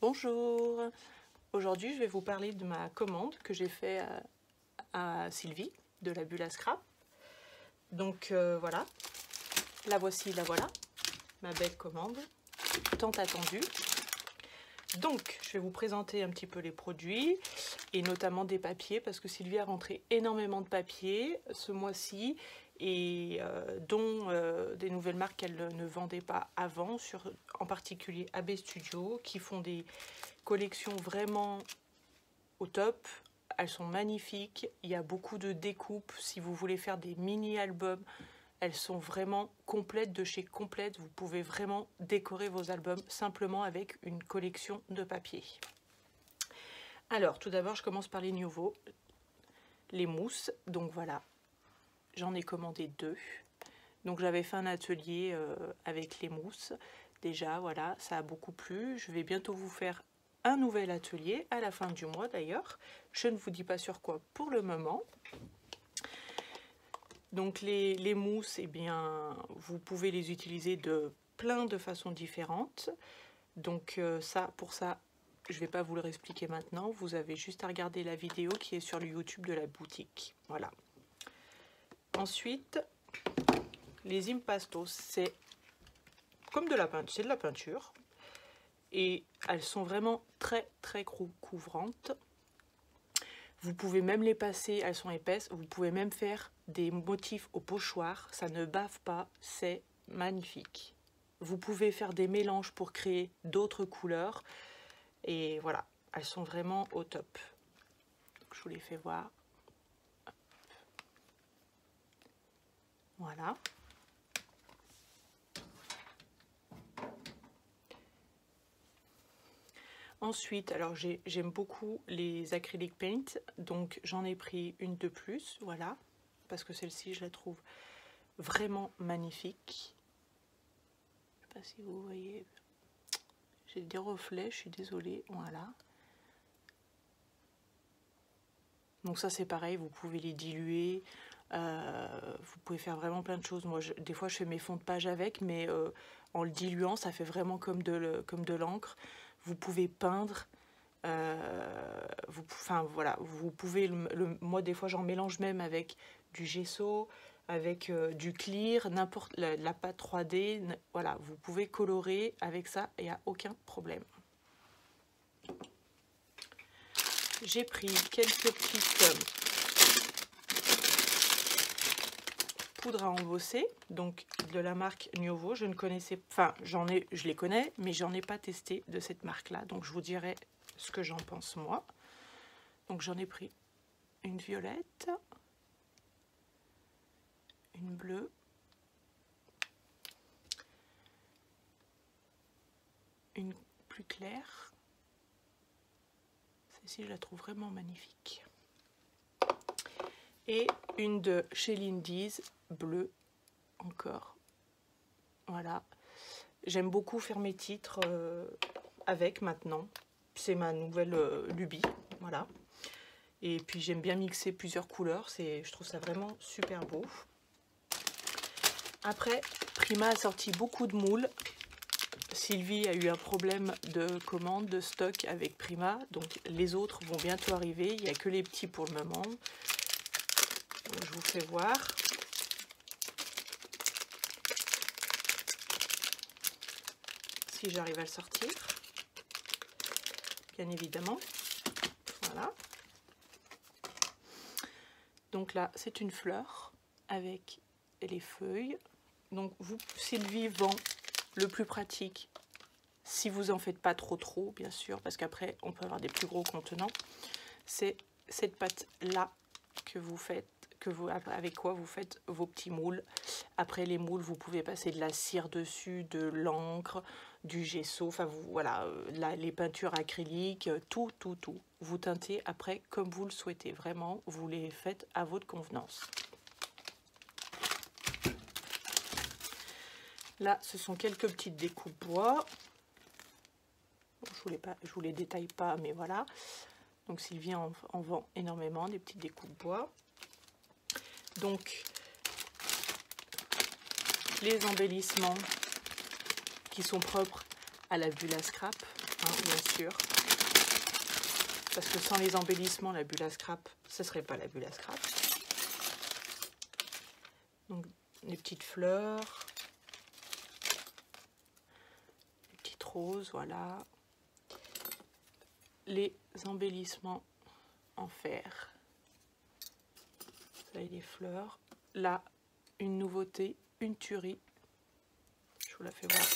Bonjour, aujourd'hui je vais vous parler de ma commande que j'ai fait à Sylvie de la bulle à scrap. Donc voilà, la voici, la voilà, ma belle commande, tant attendue. Donc je vais vous présenter un petit peu les produits et notamment des papiers parce que Sylvie a rentré énormément de papiers ce mois-ci et dont des nouvelles marques qu'elle ne vendait pas avant, en particulier AB Studio, qui font des collections vraiment au top. Elles sont magnifiques, il y a beaucoup de découpes. Si vous voulez faire des mini-albums, elles sont vraiment complètes de chez Complète. Vous pouvez vraiment décorer vos albums simplement avec une collection de papier. Alors, tout d'abord, je commence par les nouveaux, les mousses. Donc voilà, j'en ai commandé 2. Donc j'avais fait un atelier avec les mousses. Déjà, voilà, ça a beaucoup plu. Je vais bientôt vous faire un nouvel atelier à la fin du mois d'ailleurs. Je ne vous dis pas sur quoi pour le moment. Donc les mousses, eh bien, vous pouvez les utiliser de plein de façons différentes. Donc pour ça, je ne vais pas vous le réexpliquer maintenant. Vous avez juste à regarder la vidéo qui est sur le YouTube de la boutique. Voilà. Ensuite, les impastos, c'est comme de la peinture, c'est de la peinture. Et elles sont vraiment très couvrantes. Vous pouvez même les passer, elles sont épaisses. Vous pouvez même faire des motifs au pochoir, ça ne bave pas, c'est magnifique. Vous pouvez faire des mélanges pour créer d'autres couleurs. Et voilà, elles sont vraiment au top. Donc, je vous les fais voir. Voilà. Ensuite, alors j'aime beaucoup les acrylic paint, donc j'en ai pris une de plus, voilà, parce que celle-ci, je la trouve vraiment magnifique. Je ne sais pas si vous voyez, j'ai des reflets, je suis désolée, voilà. Donc ça c'est pareil, vous pouvez les diluer, vous pouvez faire vraiment plein de choses. Moi, des fois, je fais mes fonds de page avec, mais en le diluant, ça fait vraiment comme de l'encre. Vous pouvez peindre, enfin voilà, vous pouvez, moi des fois j'en mélange même avec du gesso, avec du clear, n'importe la pâte 3D, voilà, vous pouvez colorer avec ça, il n'y a aucun problème. J'ai pris quelques petites poudres à embosser, donc de la marque Nuovo. Je ne connaissais, enfin je les connais, mais j'en ai pas testé de cette marque-là, donc je vous dirai ce que j'en pense moi. Donc j'en ai pris une violette, une bleue, une plus claire. Celle-ci, je la trouve vraiment magnifique. Et une de chez Lindy's, bleue encore. Voilà. J'aime beaucoup faire mes titres avec maintenant. C'est ma nouvelle lubie. Voilà. Et puis j'aime bien mixer plusieurs couleurs. Je trouve ça vraiment super beau. Après, Prima a sorti beaucoup de moules. Sylvie a eu un problème de commande, de stock avec Prima. Donc les autres vont bientôt arriver. Il n'y a que les petits pour le moment. Donc, je vous fais voir. Si j'arrive à le sortir. Bien évidemment. Voilà. Donc là, c'est une fleur avec les feuilles. Donc Sylvie vend le plus pratique, si vous en faites pas trop, bien sûr, parce qu'après, on peut avoir des plus gros contenants. C'est cette pâte-là que vous faites, avec quoi vous faites vos petits moules. Après les moules, vous pouvez passer de la cire dessus, de l'encre, du gesso, enfin voilà, les peintures acryliques, tout. Vous teintez après comme vous le souhaitez, vraiment, vous les faites à votre convenance. Là, ce sont quelques petites découpes bois. Je vous les détaille pas, mais voilà. Donc Sylvie en vend énormément, des petites découpes bois. Donc les embellissements qui sont propres à la bulle à scrap. hein, bien sûr. Parce que sans les embellissements, la bulle à scrap, ce serait pas la bulle à scrap. Donc, les petites fleurs, les petites roses, voilà. Les embellissements en fer. Vous avez les fleurs. Là, une nouveauté, une tuerie. Je vous la fais voir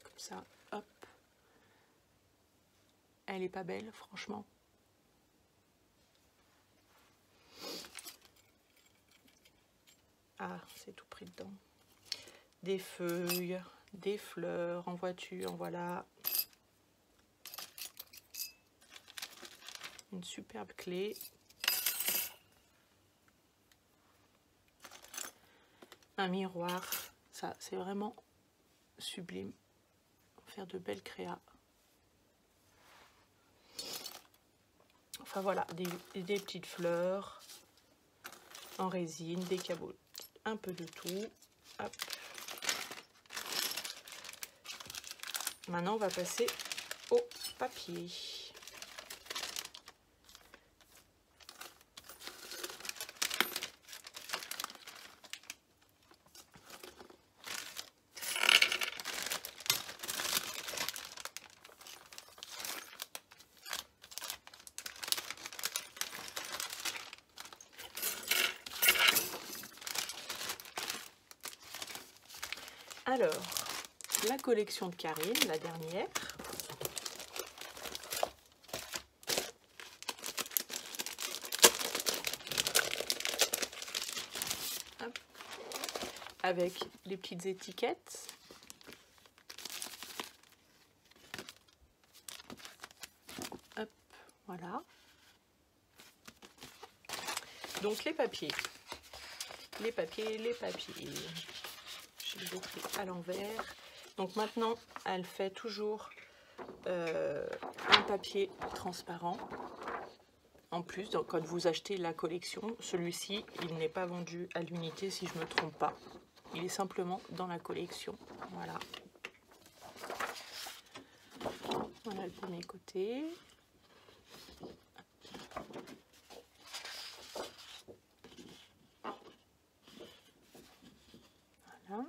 comme ça. Hop. Elle est pas belle, franchement. Ah, c'est tout pris dedans. Des feuilles, des fleurs en voiture, voilà. Une superbe clé. Un miroir. Ça, c'est vraiment sublime. Faire de belles créas. Enfin voilà, des petites fleurs en résine, des cabots, un peu de tout. Hop. Maintenant, on va passer au papier. Alors, la collection de Karine, la dernière. Hop. Avec les petites étiquettes. Hop, voilà. Donc les papiers. Les papiers, les papiers. Je les ai pris à l'envers. Donc maintenant, elle fait toujours un papier transparent. En plus, donc, quand vous achetez la collection, celui-ci, il n'est pas vendu à l'unité si je ne me trompe pas. Il est simplement dans la collection. Voilà. Voilà le premier côté. Voilà.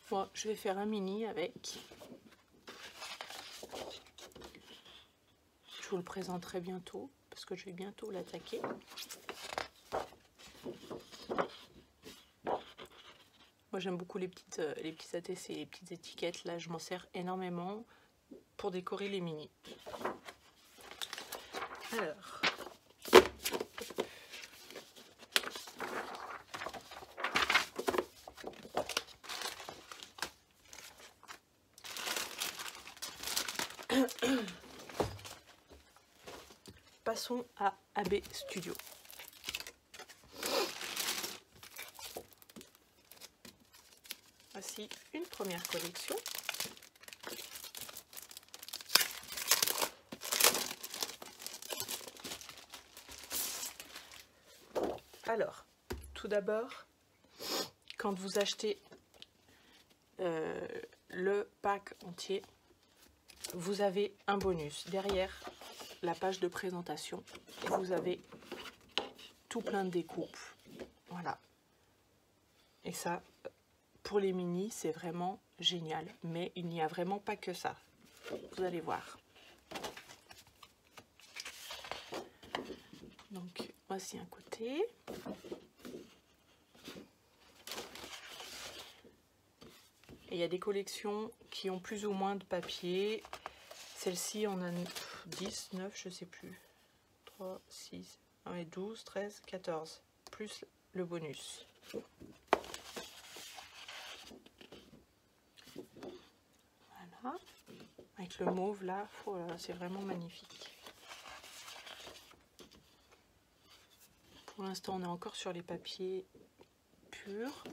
Bon, je vais faire un mini avec. Je vous le présenterai bientôt parce que je vais bientôt l'attaquer. Moi j'aime beaucoup les petites ATC, les petites étiquettes. Là je m'en sers énormément pour décorer les mini. Alors. Passons à AB Studio. Voici une première collection. Alors, tout d'abord, quand vous achetez le pack entier, vous avez un bonus. Derrière la page de présentation, vous avez tout plein de découpes. Voilà. Et ça, pour les mini, c'est vraiment génial. Mais il n'y a vraiment pas que ça. Vous allez voir. Donc, voici un côté. Et il y a des collections qui ont plus ou moins de papier. Celle-ci, on a 10, 9, je sais plus. 3, 6, 12, 13, 14. Plus le bonus. Voilà. Avec le mauve là, oh là, c'est vraiment magnifique. Pour l'instant, on est encore sur les papiers purs.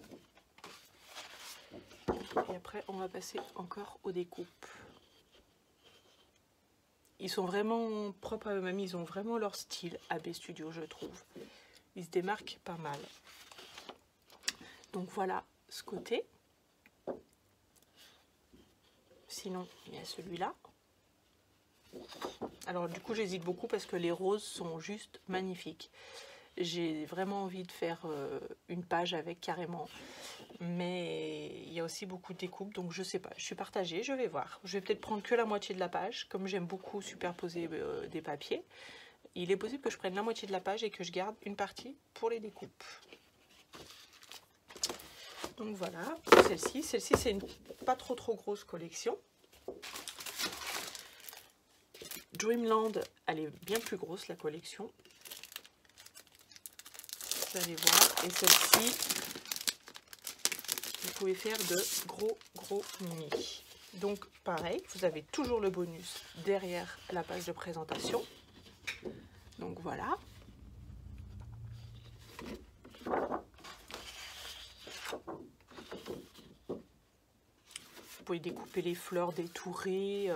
Et après, on va passer encore aux découpes. Ils sont vraiment propres à eux-mêmes. Ils ont vraiment leur style AB Studio, je trouve. il se démarque pas mal. Donc voilà ce côté. Sinon, il y a celui-là. Alors du coup, j'hésite beaucoup parce que les roses sont juste magnifiques. J'ai vraiment envie de faire une page avec carrément. Mais il y a aussi beaucoup de découpes, donc je sais pas. Je suis partagée, je vais voir. Je vais peut-être prendre que la moitié de la page, comme j'aime beaucoup superposer des papiers. Il est possible que je prenne la moitié de la page et que je garde une partie pour les découpes. Donc voilà, celle-ci. Celle-ci, c'est une pas trop grosse collection. Dreamland, elle est bien plus grosse, la collection. Vous allez voir. Et celle-ci, vous pouvez faire de gros mini. Donc pareil, vous avez toujours le bonus derrière la page de présentation. Donc voilà. Vous pouvez découper les fleurs, détourer,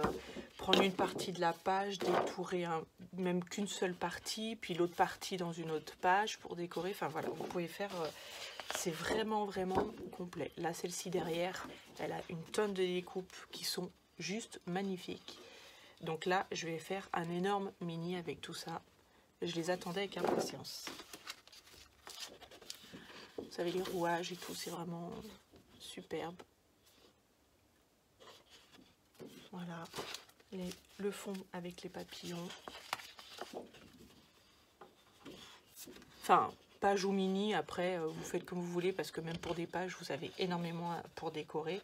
prendre une partie de la page, détourer même qu'une seule partie, puis l'autre partie dans une autre page pour décorer. Enfin voilà, vous pouvez faire, c'est vraiment complet. Là, celle-ci derrière, elle a une tonne de découpes qui sont juste magnifiques. Donc là, je vais faire un énorme mini avec tout ça. Je les attendais avec impatience. Vous savez, les rouages et tout, c'est vraiment superbe. Voilà, le fond avec les papillons. Enfin, page ou mini, après, vous faites comme vous voulez, parce que même pour des pages, vous avez énormément pour décorer.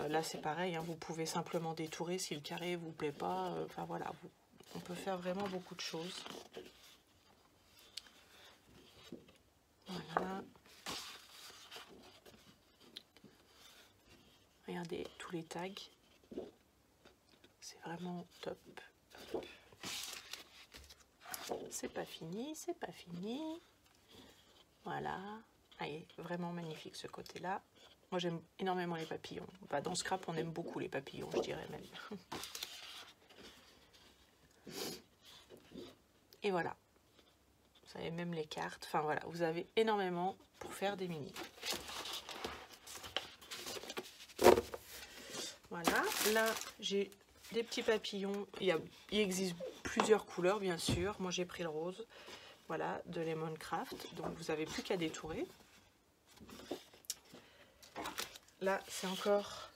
Là, c'est pareil, hein, vous pouvez simplement détourer si le carré vous plaît pas. Enfin, voilà, on peut faire vraiment beaucoup de choses. Voilà. Regardez tous les tags. C'est vraiment top. C'est pas fini, c'est pas fini. Voilà. Allez, vraiment magnifique ce côté-là. Moi, j'aime énormément les papillons. Enfin, dans Scrap, on aime beaucoup les papillons, je dirais même. Et voilà. Vous avez même les cartes. Enfin, voilà, vous avez énormément pour faire des mini. Voilà. Là, j'ai des petits papillons. Il existe plusieurs couleurs, bien sûr. Moi, j'ai pris le rose. Voilà, de Lemon Craft. Donc, vous n'avez plus qu'à détourer. Là, c'est encore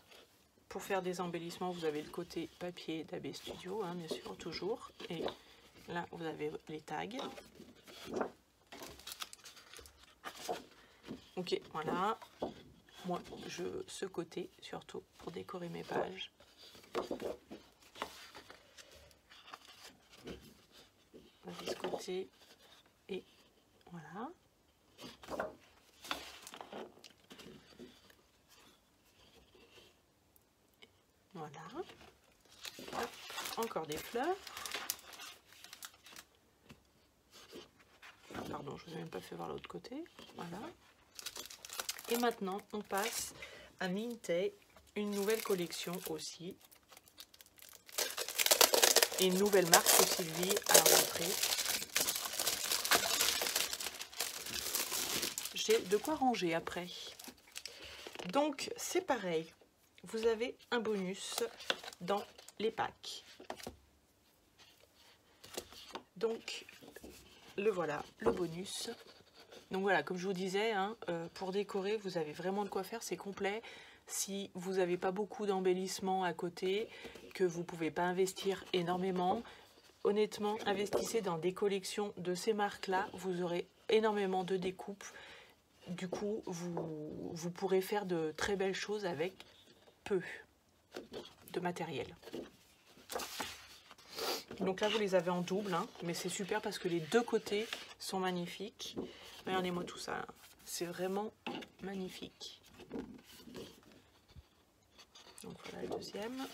pour faire des embellissements. Vous avez le côté papier d'AB Studio, hein, bien sûr, toujours. Et là, vous avez les tags. Ok, voilà. Moi, ce côté, surtout, pour décorer mes pages. Vous avez ce côté. Et voilà. Voilà. Hop, encore des fleurs. Pardon, je ne vous ai même pas fait voir l'autre côté. Voilà. Et maintenant, on passe à Mintay, une nouvelle collection aussi. Et une nouvelle marque que Sylvie a rentrée. J'ai de quoi ranger après. Donc, c'est pareil. Vous avez un bonus dans les packs. Donc, le voilà, le bonus. Donc voilà, comme je vous disais, hein, pour décorer, vous avez vraiment de quoi faire, c'est complet. Si vous n'avez pas beaucoup d'embellissement à côté, que vous ne pouvez pas investir énormément, honnêtement, investissez dans des collections de ces marques-là, vous aurez énormément de découpes. Du coup, vous pourrez faire de très belles choses avec peu de matériel. Donc là, vous les avez en double, hein, mais c'est super parce que les deux côtés sont magnifiques. Regardez-moi tout ça, c'est vraiment magnifique. Donc voilà le deuxième.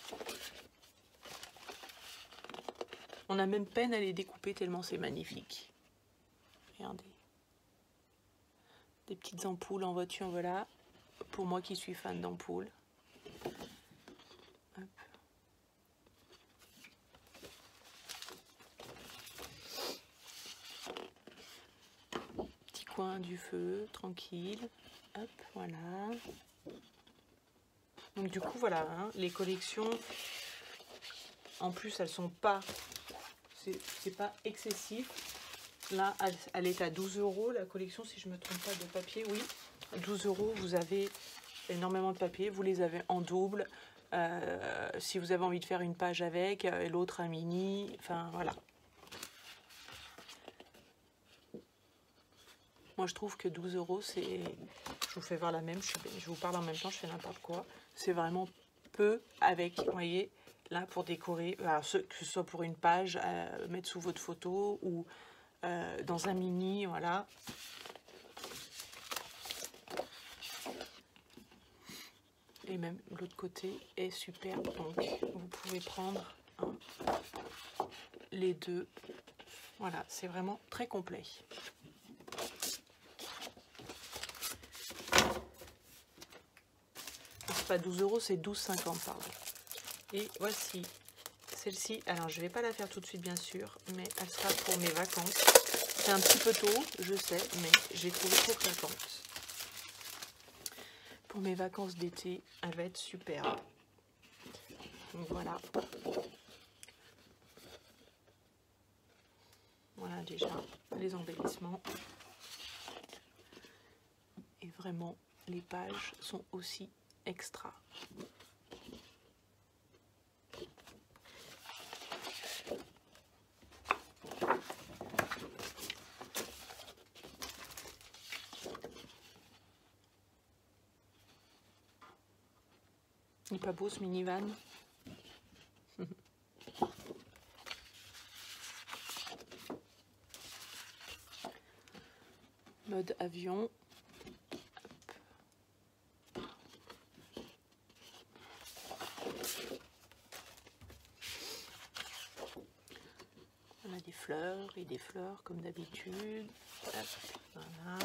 On a même peine à les découper tellement c'est magnifique. Regardez. Des petites ampoules en voiture, voilà. Pour moi qui suis fan d'ampoules. coin du feu, tranquille. Hop, voilà. Donc du coup, voilà, hein, les collections, en plus, elles sont pas, c'est pas excessif. Là, elle est à 12 € la collection, si je me trompe pas de papier, oui. 12 €, vous avez énormément de papier, vous les avez en double. Si vous avez envie de faire une page avec, et l'autre un mini, enfin voilà. Moi je trouve que 12 €, c'est... Je vous fais voir la même, je vous parle en même temps, je fais n'importe quoi. C'est vraiment peu avec, vous voyez, là pour décorer, alors, que ce soit pour une page, mettre sous votre photo ou dans un mini, voilà. Et même l'autre côté est superbe, donc vous pouvez prendre les deux. Voilà, c'est vraiment très complet. C'est pas 12 €, c'est 12,50 € pardon. Et voici celle-ci. Alors je vais pas la faire tout de suite bien sûr, mais elle sera pour mes vacances. C'est un petit peu tôt, je sais, mais j'ai trouvé trop craquante. Pour mes vacances d'été, elle va être superbe. Donc voilà. Voilà déjà les embellissements. Et vraiment, les pages sont aussi extra. Il n'est pas beau ce minivan? Mode avion. On a des fleurs et des fleurs comme d'habitude. Voilà.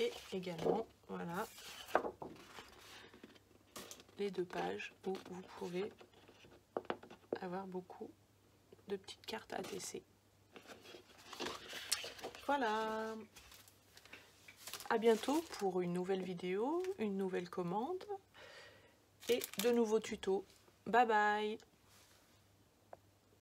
Et également, voilà, les deux pages où vous pouvez avoir beaucoup de petites cartes ATC. Voilà. À bientôt pour une nouvelle vidéo, une nouvelle commande et de nouveaux tutos. Bye bye.